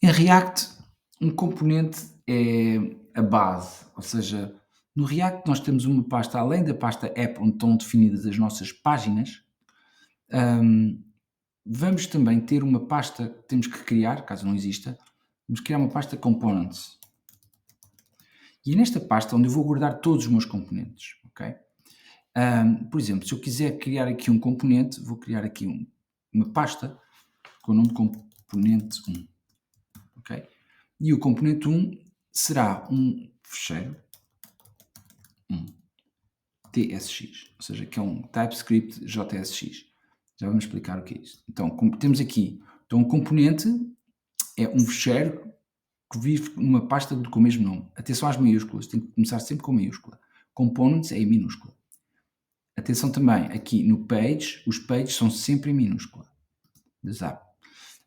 Em React, um componente é a base, ou seja, no React nós temos uma pasta, além da pasta app, onde estão definidas as nossas páginas, hum, vamos também ter uma pasta que temos que criar, caso não exista, vamos criar uma pasta components. E é nesta pasta onde eu vou guardar todos os meus componentes, ok? Por exemplo, se eu quiser criar aqui um componente, vou criar aqui uma pasta com o nome de componente 1, ok? E o componente 1 será um fecheiro, TSX, ou seja, que é um TypeScript JSX. Já vamos explicar o que é isto. Então, temos aqui, então um componente é um fecheiro que vive numa pasta com o mesmo nome. Atenção às maiúsculas, tem que começar sempre com maiúscula. Components é em minúscula. Atenção também, aqui no page, os pages são sempre em minúscula.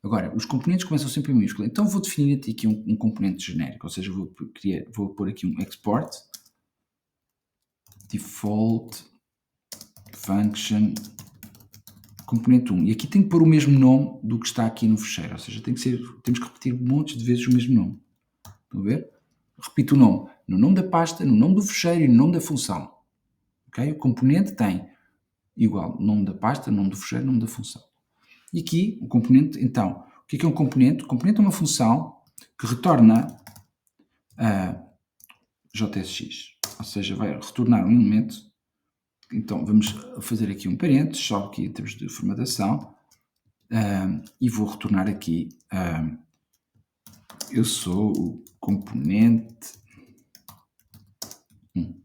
Agora, os componentes começam sempre em minúscula. Então vou definir aqui um componente genérico, ou seja, vou pôr aqui um export default function componente 1. E aqui tem que pôr o mesmo nome do que está aqui no fecheiro, ou seja, temos que repetir montes de vezes o mesmo nome. Estão a ver? Repito o nome. No nome da pasta, no nome do fecheiro e no nome da função. Okay? O componente tem igual nome da pasta, nome do fecheiro, nome da função. E aqui o componente, então, o que é um componente? O componente é uma função que retorna a JSX, ou seja, vai retornar um elemento. Então vamos fazer aqui um parênteses, só aqui em termos de formatação, e vou retornar aqui, eu sou o componente 1.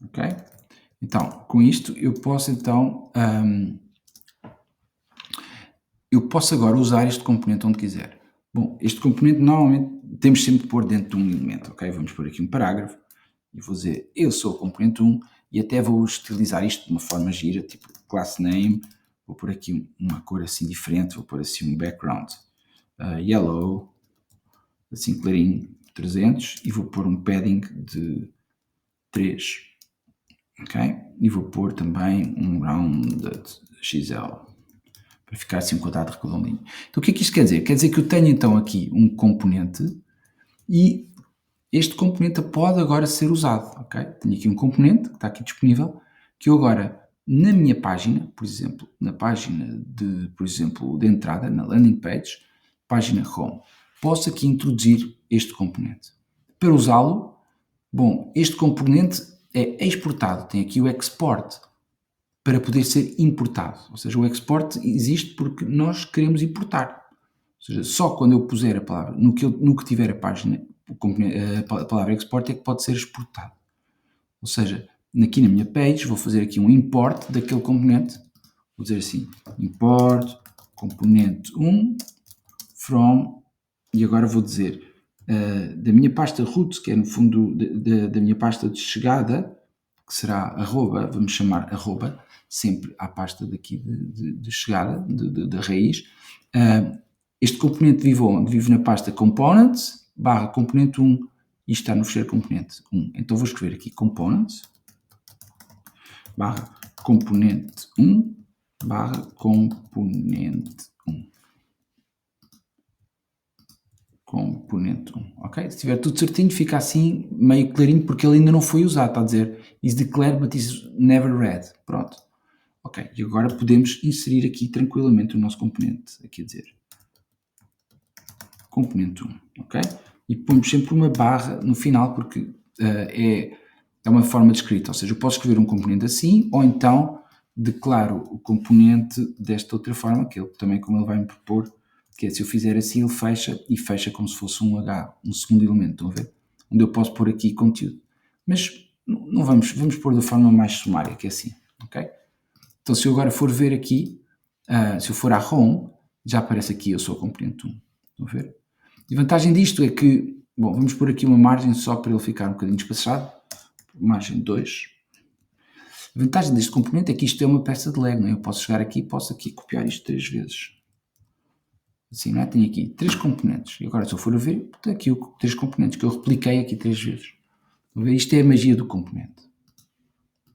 Ok? Então, com isto eu posso agora usar este componente onde quiser. Bom, este componente normalmente temos sempre de pôr dentro de um elemento, ok? Vamos pôr aqui um parágrafo e vou dizer eu sou o componente 1 e até vou estilizar isto de uma forma gira, tipo class name, vou pôr aqui uma cor assim diferente, vou pôr assim um background yellow, assim clarinho, 300, e vou pôr um padding de 3, ok? E vou pôr também um rounded XL, para ficar assim um quadrado redondinho. Então o que é que isto quer dizer? Quer dizer que eu tenho então aqui um componente e este componente pode agora ser usado, ok? Tenho aqui um componente que está aqui disponível, que eu agora, na minha página, por exemplo, na página de entrada, na landing page, página home, posso aqui introduzir este componente. Para usá-lo, bom, este componente é exportado, tem aqui o export, para poder ser importado. Ou seja, o export existe porque nós queremos importar. Ou seja, só quando eu puser a palavra, no que tiver a página, a palavra export é que pode ser exportado. Ou seja, aqui na minha page vou fazer aqui um import daquele componente. Vou dizer assim, import componente 1 from, e agora vou dizer da minha pasta root, que é no fundo da minha pasta de chegada, que será arroba, vamos chamar arroba, sempre à pasta daqui de chegada, da raiz. Este componente vive onde? Vive na pasta components, barra componente 1, e está no fecheiro componente 1. Então vou escrever aqui components, barra componente 1, barra componente 1. Componente 1, ok? Se estiver tudo certinho, fica assim meio clarinho, porque ele ainda não foi usado, está a dizer is declared but is never read. Pronto. Ok, e agora podemos inserir aqui tranquilamente o nosso componente, aqui a dizer componente 1, ok? E pomos sempre uma barra no final, porque é uma forma de escrita, ou seja, eu posso escrever um componente assim, ou então declaro o componente desta outra forma, que ele também, como ele vai me propor, que é se eu fizer assim, ele fecha, e fecha como se fosse um H, um segundo elemento, estão a ver? Onde eu posso pôr aqui conteúdo. Mas não vamos pôr da forma mais sumária, que é assim, ok? Então se eu agora for ver aqui, se eu for à home, já aparece aqui, eu sou o componente 1, estão a ver? E a vantagem disto é que, bom, vamos pôr aqui uma margem só para ele ficar um bocadinho espaçado, margem 2. A vantagem deste componente é que isto é uma peça de Lego, não é? Eu posso chegar aqui e posso aqui copiar isto 3 vezes. Assim, não é? Tenho aqui 3 componentes. E agora, se eu for a ver, tenho aqui 3 componentes que eu repliquei aqui 3 vezes. Isto é a magia do componente.